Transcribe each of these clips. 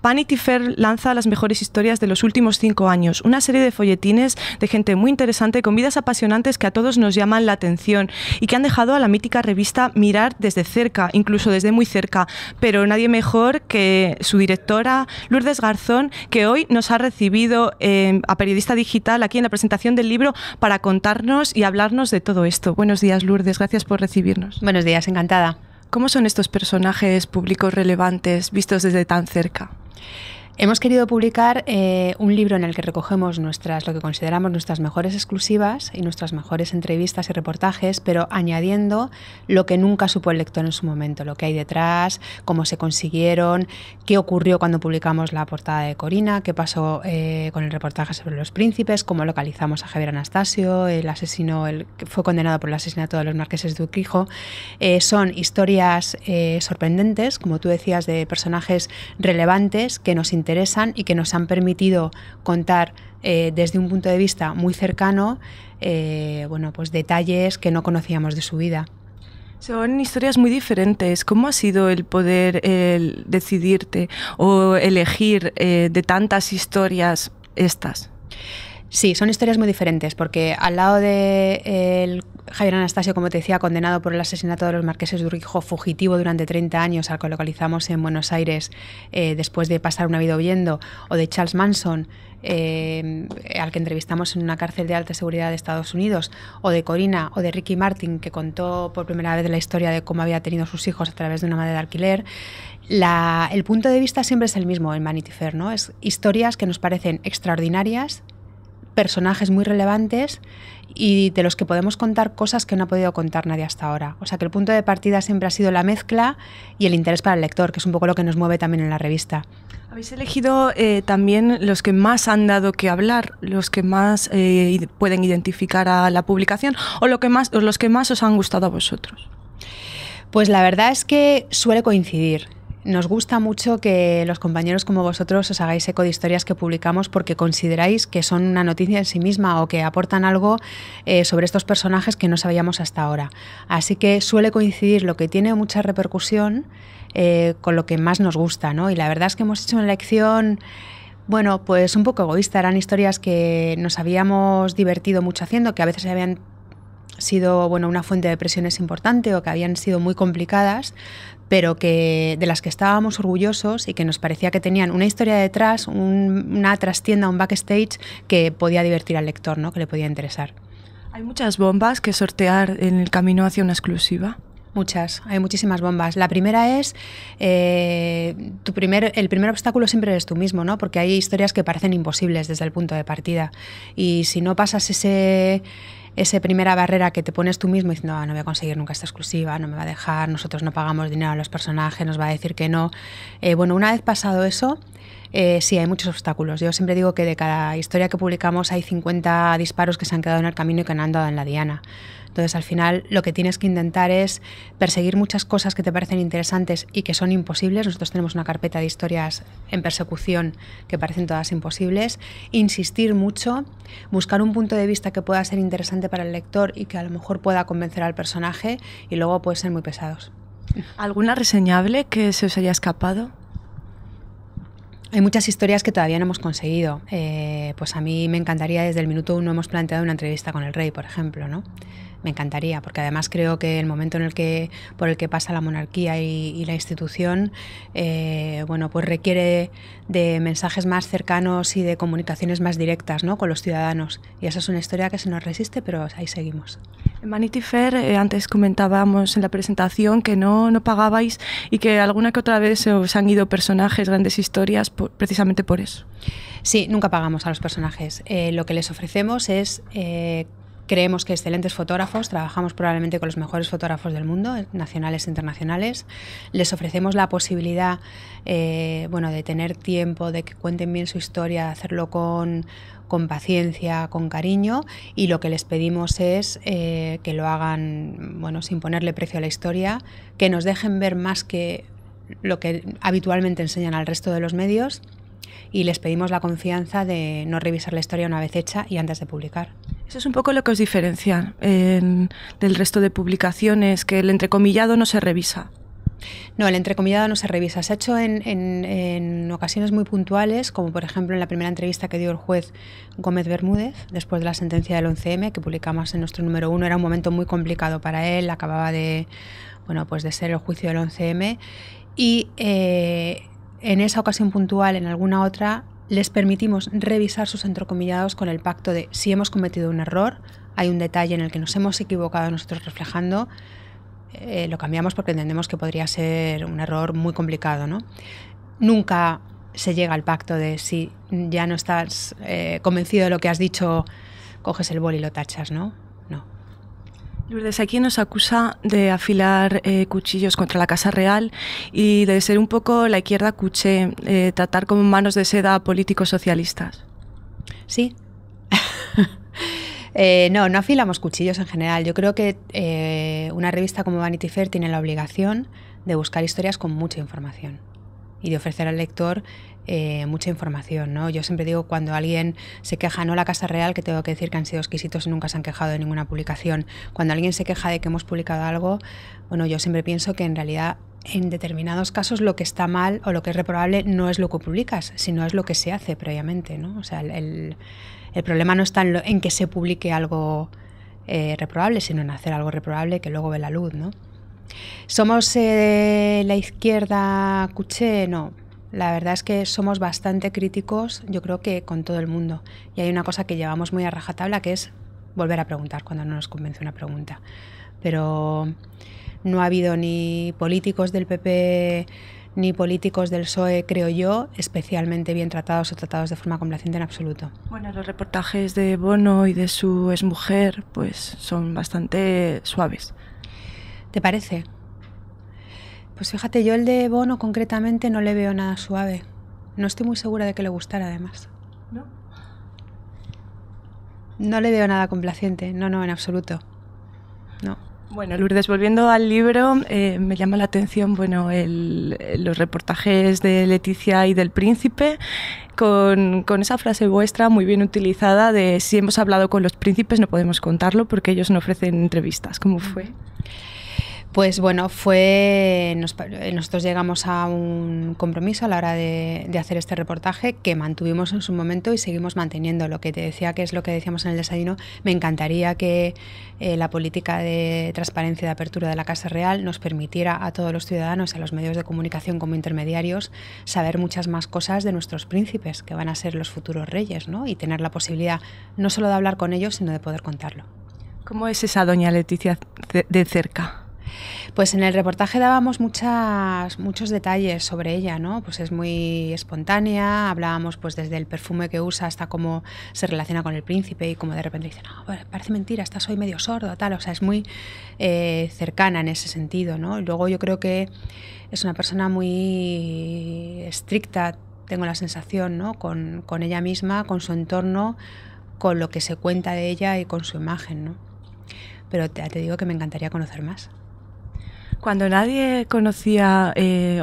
Vanity Fair lanza las mejores historias de los últimos 5 años, una serie de folletines de gente muy interesante con vidas apasionantes que a todos nos llaman la atención y que han dejado a la mítica revista mirar desde cerca, incluso desde muy cerca, pero nadie mejor que su directora Lourdes Garzón, que hoy nos ha recibido a Periodista Digital aquí en la presentación del libro para contarnos y hablarnos de todo esto. Buenos días, Lourdes, gracias por recibirnos. Buenos días, encantada. ¿Cómo son estos personajes públicos relevantes vistos desde tan cerca? Hemos querido publicar un libro en el que recogemos lo que consideramos nuestras mejores exclusivas y nuestras mejores entrevistas y reportajes, pero añadiendo lo que nunca supo el lector en su momento, lo que hay detrás, cómo se consiguieron, qué ocurrió cuando publicamos la portada de Corina, qué pasó con el reportaje sobre los príncipes, cómo localizamos a Javier Anastasio, el que fue condenado por el asesinato de los marqueses de Urquijo. Son historias sorprendentes, como tú decías, de personajes relevantes que nos interesan y que nos han permitido contar desde un punto de vista muy cercano pues detalles que no conocíamos de su vida. Son historias muy diferentes. ¿Cómo ha sido el poder decidirte o elegir de tantas historias estas? Sí, son historias muy diferentes porque al lado de Javier Anastasio, como te decía, condenado por el asesinato de los marqueses de Urquijo, fugitivo durante 30 años, al que localizamos en Buenos Aires después de pasar una vida huyendo, o de Charles Manson, al que entrevistamos en una cárcel de alta seguridad de Estados Unidos, o de Corina, o de Ricky Martin, que contó por primera vez la historia de cómo había tenido sus hijos a través de una madre de alquiler. El punto de vista siempre es el mismo en Vanity Fair, ¿no? Es historias que nos parecen extraordinarias, personajes muy relevantes y de los que podemos contar cosas que no ha podido contar nadie hasta ahora. O sea que el punto de partida siempre ha sido la mezcla y el interés para el lector, que es un poco lo que nos mueve también en la revista. Habéis elegido también los que más han dado que hablar, los que más pueden identificar a la publicación o los que más os han gustado a vosotros. Pues la verdad es que suele coincidir. Nos gusta mucho que los compañeros como vosotros os hagáis eco de historias que publicamos porque consideráis que son una noticia en sí misma o que aportan algo sobre estos personajes que no sabíamos hasta ahora. Así que suele coincidir lo que tiene mucha repercusión con lo que más nos gusta, ¿no? Y la verdad es que hemos hecho una elección, bueno, pues un poco egoísta. Eran historias que nos habíamos divertido mucho haciendo, que a veces habían sido una fuente de presiones importante o que habían sido muy complicadas, pero de las que estábamos orgullosos y que nos parecía que tenían una historia detrás, una trastienda, un backstage que podía divertir al lector, ¿no? Que le podía interesar. ¿Hay muchas bombas que sortear en el camino hacia una exclusiva? Muchas, hay muchísimas bombas. La primera es, el primer obstáculo siempre eres tú mismo, ¿no? Porque hay historias que parecen imposibles desde el punto de partida y si no pasas esa primera barrera que te pones tú mismo diciendo no voy a conseguir nunca esta exclusiva, no me va a dejar, nosotros no pagamos dinero a los personajes, nos va a decir que no. Una vez pasado eso, sí, hay muchos obstáculos. Yo siempre digo que de cada historia que publicamos hay 50 disparos que se han quedado en el camino y que no han dado en la diana. Entonces, al final, lo que tienes que intentar es perseguir muchas cosas que te parecen interesantes y que son imposibles. Nosotros tenemos una carpeta de historias en persecución que parecen todas imposibles. Insistir mucho, buscar un punto de vista que pueda ser interesante para el lector y que a lo mejor pueda convencer al personaje y luego puede ser muy pesados. ¿Alguna reseñable que se os haya escapado? Hay muchas historias que todavía no hemos conseguido. Pues a mí me encantaría, desde el minuto 1 hemos planteado una entrevista con el rey, por ejemplo, ¿no? Me encantaría, porque además creo que el momento por el que pasa la monarquía y la institución, pues requiere de mensajes más cercanos y de comunicaciones más directas, ¿no? Con los ciudadanos. Y esa es una historia que se nos resiste, pero ahí seguimos. En Vanity Fair, antes comentábamos en la presentación que no pagabais y que alguna que otra vez os han ido personajes, grandes historias, precisamente por eso. Sí, nunca pagamos a los personajes. Lo que les ofrecemos es... Creemos que excelentes fotógrafos, trabajamos probablemente con los mejores fotógrafos del mundo, nacionales e internacionales. Les ofrecemos la posibilidad de tener tiempo, de que cuenten bien su historia, de hacerlo con paciencia, con cariño, y lo que les pedimos es que lo hagan sin ponerle precio a la historia, que nos dejen ver más que lo que habitualmente enseñan al resto de los medios, y les pedimos la confianza de no revisar la historia una vez hecha y antes de publicar. Eso es un poco lo que os diferencia del resto de publicaciones, que el entrecomillado no se revisa. No, el entrecomillado no se revisa. Se ha hecho en ocasiones muy puntuales, como por ejemplo en la primera entrevista que dio el juez Gómez Bermúdez, después de la sentencia del 11M, que publicamos en nuestro número 1. Era un momento muy complicado para él, acababa de, bueno, pues de ser el juicio del 11M. Y en esa ocasión puntual, en alguna otra, les permitimos revisar sus entrecomillados con el pacto de si hemos cometido un error, hay un detalle en el que nos hemos equivocado nosotros reflejando, lo cambiamos porque entendemos que podría ser un error muy complicado, ¿no? Nunca se llega al pacto de si ya no estás convencido de lo que has dicho, coges el boli y lo tachas, ¿no? No. Lourdes, aquí nos acusa de afilar cuchillos contra la Casa Real y de ser un poco la izquierda cuché, tratar como manos de seda a políticos socialistas. Sí. No afilamos cuchillos en general. Yo creo que una revista como Vanity Fair tiene la obligación de buscar historias con mucha información y de ofrecer al lector mucha información, ¿no? Yo siempre digo, cuando alguien se queja, no la Casa Real, que tengo que decir que han sido exquisitos y nunca se han quejado de ninguna publicación. Cuando alguien se queja de que hemos publicado algo, bueno, yo siempre pienso que en realidad en determinados casos lo que está mal o lo que es reprobable no es lo que publicas, sino es lo que se hace previamente, ¿no? O sea, el problema no está en que se publique algo reprobable, sino en hacer algo reprobable que luego ve la luz, ¿no? ¿Somos la izquierda cuché? No. La verdad es que somos bastante críticos, yo creo que con todo el mundo. Y hay una cosa que llevamos muy a rajatabla, que es volver a preguntar cuando no nos convence una pregunta. Pero no ha habido ni políticos del PP ni políticos del PSOE, creo yo, especialmente bien tratados o tratados de forma complaciente en absoluto. Bueno, los reportajes de Bono y de su exmujer pues son bastante suaves. ¿Te parece? Pues fíjate, yo el de Bono concretamente no le veo nada suave. No estoy muy segura de que le gustara, además. ¿No? No le veo nada complaciente, no, en absoluto. No. Bueno, Lourdes, volviendo al libro, me llama la atención, bueno, los reportajes de Leticia y del Príncipe, con esa frase vuestra muy bien utilizada de si hemos hablado con los príncipes no podemos contarlo porque ellos no ofrecen entrevistas. ¿Cómo fue? Pues bueno, nosotros llegamos a un compromiso a la hora de hacer este reportaje que mantuvimos en su momento y seguimos manteniendo. Lo que te decía, que es lo que decíamos en el desayuno, me encantaría que la política de transparencia y de apertura de la Casa Real nos permitiera a todos los ciudadanos y a los medios de comunicación como intermediarios saber muchas más cosas de nuestros príncipes, que van a ser los futuros reyes, ¿no? Y tener la posibilidad no solo de hablar con ellos, sino de poder contarlo. ¿Cómo es esa doña Leticia de cerca? Pues en el reportaje dábamos muchos detalles sobre ella, ¿no? Pues es muy espontánea, hablábamos pues desde el perfume que usa hasta cómo se relaciona con el príncipe y cómo de repente dice, no, pues parece mentira, estás hoy medio sordo, tal, o sea, es muy cercana en ese sentido, ¿no? Y luego yo creo que es una persona muy estricta, tengo la sensación, ¿no? Con ella misma, con su entorno, con lo que se cuenta de ella y con su imagen, ¿no? Pero te digo que me encantaría conocer más. Cuando nadie conocía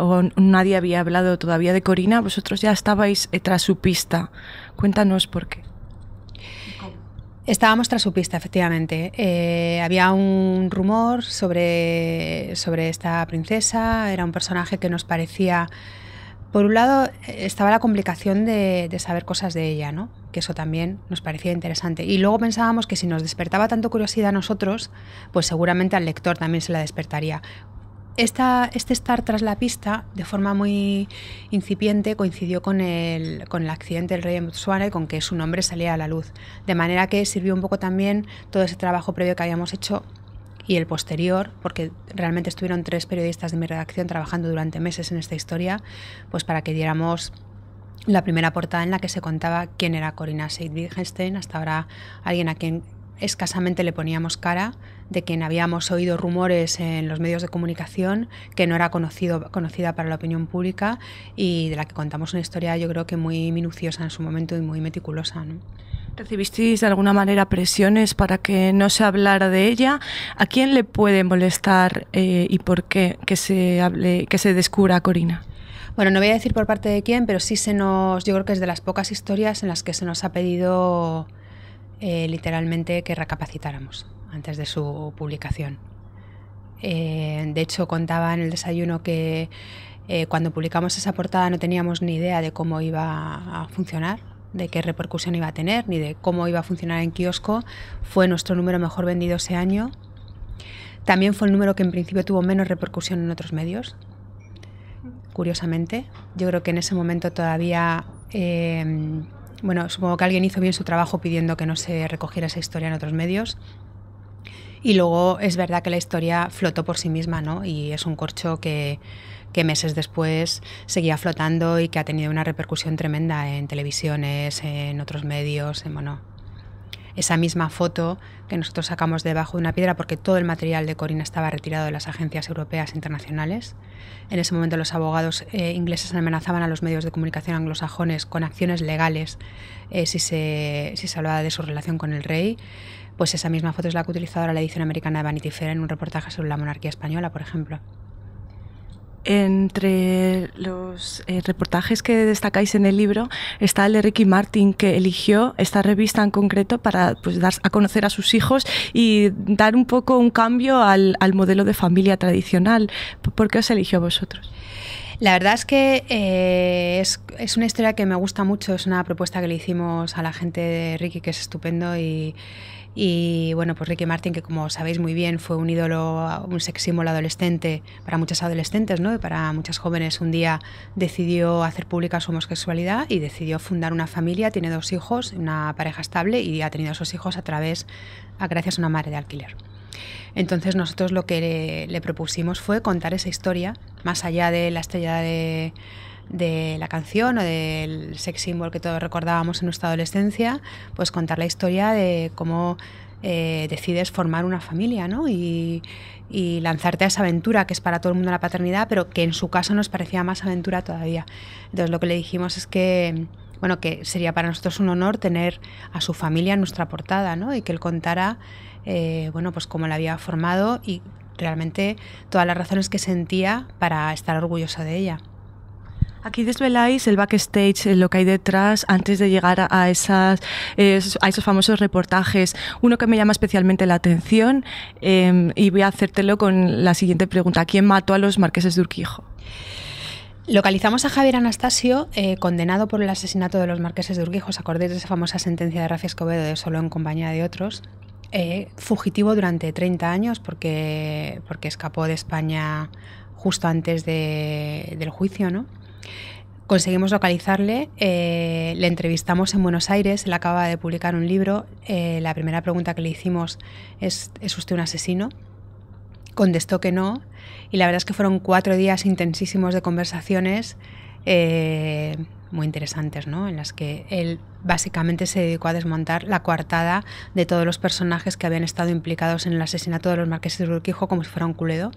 o nadie había hablado todavía de Corina, vosotros ya estabais tras su pista. Cuéntanos por qué. Estábamos tras su pista, efectivamente. Había un rumor sobre esta princesa, era un personaje que nos parecía... Por un lado, estaba la complicación de saber cosas de ella, ¿no? Que eso también nos parecía interesante. Y luego pensábamos que si nos despertaba tanto curiosidad a nosotros, pues seguramente al lector también se la despertaría. Este estar tras la pista, de forma muy incipiente, coincidió con el accidente del rey en Botsuana y con que su nombre salía a la luz. De manera que sirvió un poco también todo ese trabajo previo que habíamos hecho y el posterior, porque realmente estuvieron 3 periodistas de mi redacción trabajando durante meses en esta historia, pues para que diéramos la primera portada en la que se contaba quién era Corina Seyd-Wittgenstein, hasta ahora alguien a quien escasamente le poníamos cara, de quien habíamos oído rumores en los medios de comunicación, que no era conocida para la opinión pública y de la que contamos una historia yo creo que muy minuciosa en su momento y muy meticulosa, ¿no? ¿Recibisteis de alguna manera presiones para que no se hablara de ella? ¿A quién le puede molestar y por qué que se descubra a Corina? Bueno, no voy a decir por parte de quién, pero sí yo creo que es de las pocas historias en las que se nos ha pedido literalmente que recapacitáramos antes de su publicación. De hecho, contaba en el desayuno que cuando publicamos esa portada no teníamos ni idea de cómo iba a funcionar, de qué repercusión iba a tener, ni de cómo iba a funcionar en kiosco. Fue nuestro número mejor vendido ese año. También fue el número que en principio tuvo menos repercusión en otros medios, curiosamente. Yo creo que en ese momento todavía, bueno, supongo que alguien hizo bien su trabajo pidiendo que no se recogiera esa historia en otros medios. Y luego es verdad que la historia flotó por sí misma, ¿no? Y es un corcho que meses después seguía flotando y que ha tenido una repercusión tremenda en televisiones, en otros medios, bueno... Esa misma foto que nosotros sacamos debajo de una piedra, porque todo el material de Corinne estaba retirado de las agencias europeas e internacionales. En ese momento los abogados ingleses amenazaban a los medios de comunicación anglosajones con acciones legales si se hablaba de su relación con el rey. Pues esa misma foto es la que ha utilizado ahora la edición americana de Vanity Fair en un reportaje sobre la monarquía española, por ejemplo. Entre los reportajes que destacáis en el libro está el de Ricky Martin, que eligió esta revista en concreto para pues, dar a conocer a sus hijos y dar un poco un cambio al modelo de familia tradicional. ¿Por qué os eligió a vosotros? La verdad es que es una historia que me gusta mucho, es una propuesta que le hicimos a la gente de Ricky, que es estupendo, y bueno, pues Ricky Martin, que como sabéis muy bien fue un ídolo, un sex símbolo adolescente para muchas adolescentes, ¿no? Y para muchas jóvenes, un día decidió hacer pública su homosexualidad y decidió fundar una familia, tiene 2 hijos, una pareja estable, y ha tenido esos hijos gracias a una madre de alquiler. Entonces nosotros lo que le propusimos fue contar esa historia, más allá de la estrella de la canción o del sex symbol que todos recordábamos en nuestra adolescencia, pues contar la historia de cómo decides formar una familia, ¿no? Y lanzarte a esa aventura que es para todo el mundo la paternidad, pero que en su caso nos parecía más aventura todavía. Entonces lo que le dijimos es que, bueno, que sería para nosotros un honor tener a su familia en nuestra portada, ¿no? Y que él contara bueno, pues cómo la había formado y realmente todas las razones que sentía para estar orgulloso de ella. Aquí desveláis el backstage, lo que hay detrás antes de llegar a esos famosos reportajes. Uno que me llama especialmente la atención, y voy a hacértelo con la siguiente pregunta. ¿Quién mató a los marqueses de Urquijo? Localizamos a Javier Anastasio, condenado por el asesinato de los marqueses de Urquijo. ¿Os acordáis de esa famosa sentencia de Rafa Escobedo de solo en compañía de otros? Fugitivo durante 30 años porque escapó de España justo antes del juicio, ¿no? Conseguimos localizarle, le entrevistamos en Buenos Aires, él acaba de publicar un libro. La primera pregunta que le hicimos ¿es usted un asesino? Contestó que no, y la verdad es que fueron 4 días intensísimos de conversaciones muy interesantes, ¿no? En las que él básicamente se dedicó a desmontar la coartada de todos los personajes que habían estado implicados en el asesinato de los marqueses de Urquijo como si fuera un Cluedo.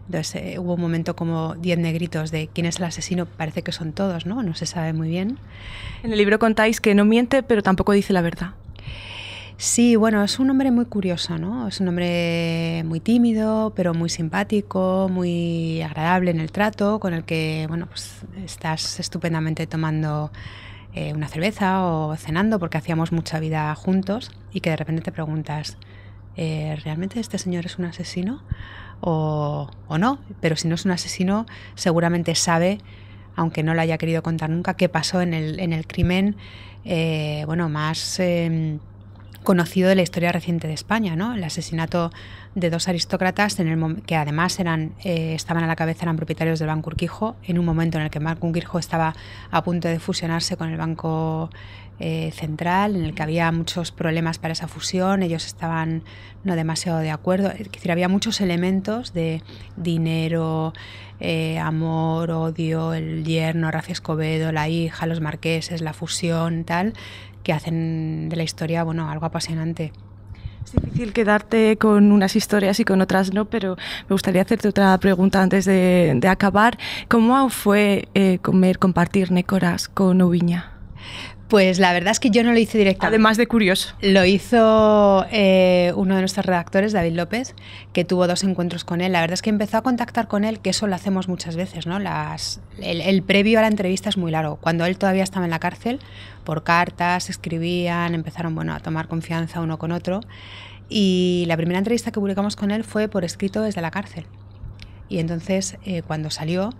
Entonces hubo un momento como 10 negritos de quién es el asesino, parece que son todos, ¿no? No se sabe muy bien. En el libro contáis que no miente, pero tampoco dice la verdad. Sí, bueno, es un hombre muy curioso, ¿no? Es un hombre muy tímido, pero muy simpático, muy agradable en el trato, con el que, bueno, pues estás estupendamente tomando una cerveza o cenando, porque hacíamos mucha vida juntos, y que de repente te preguntas, ¿realmente este señor es un asesino? O no, pero si no es un asesino, seguramente sabe, aunque no lo haya querido contar nunca, qué pasó en el crimen bueno, más conocido de la historia reciente de España, ¿no? El asesinato de 2 aristócratas que además estaban a la cabeza, eran propietarios del Banco Urquijo, en un momento en el que el Banco Urquijo estaba a punto de fusionarse con el Banco Central, en el que había muchos problemas para esa fusión, ellos estaban no demasiado de acuerdo, es decir, había muchos elementos de dinero, amor, odio, el yerno, Rafa Escobedo, la hija, los marqueses, la fusión, tal, que hacen de la historia, bueno, algo apasionante. Es difícil quedarte con unas historias y con otras no, pero me gustaría hacerte otra pregunta antes de acabar. ¿Cómo fue compartir Nécoras con Ubiña? Pues la verdad es que yo no lo hice directamente. Además de curioso. Lo hizo uno de nuestros redactores, David López, que tuvo 2 encuentros con él. La verdad es que empezó a contactar con él, que eso lo hacemos muchas veces, ¿no? El previo a la entrevista es muy largo. Cuando él todavía estaba en la cárcel, por cartas, escribían, empezaron, bueno, a tomar confianza uno con otro. Y la primera entrevista que publicamos con él fue por escrito desde la cárcel. Y entonces, cuando salió,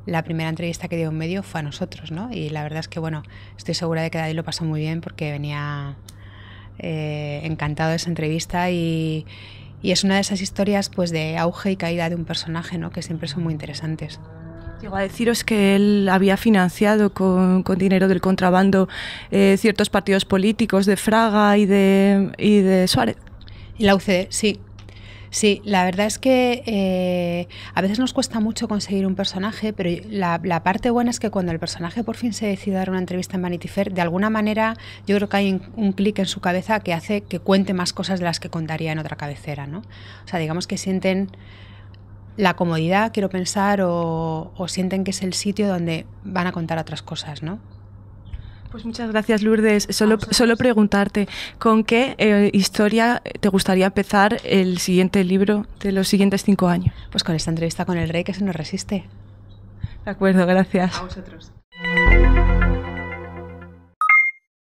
la primera entrevista que dio un medio fue a nosotros, ¿no? Y la verdad es que, bueno, estoy segura de que David lo pasó muy bien porque venía encantado de esa entrevista y es una de esas historias pues de auge y caída de un personaje, ¿no? Que siempre son muy interesantes. Llegó a deciros que él había financiado con dinero del contrabando ciertos partidos políticos de Fraga y de Suárez. Y la UCD, sí. Sí, la verdad es que a veces nos cuesta mucho conseguir un personaje, pero la parte buena es que cuando el personaje por fin se decide dar una entrevista en Vanity Fair, de alguna manera yo creo que hay un clic en su cabeza que hace que cuente más cosas de las que contaría en otra cabecera, ¿no? O sea, digamos que sienten la comodidad, quiero pensar, o sienten que es el sitio donde van a contar otras cosas, ¿no? Pues muchas gracias, Lourdes. Solo preguntarte, ¿con qué historia te gustaría empezar el siguiente libro de los siguientes 5 años? Pues con esta entrevista con el rey que se nos resiste. De acuerdo, gracias. A vosotros.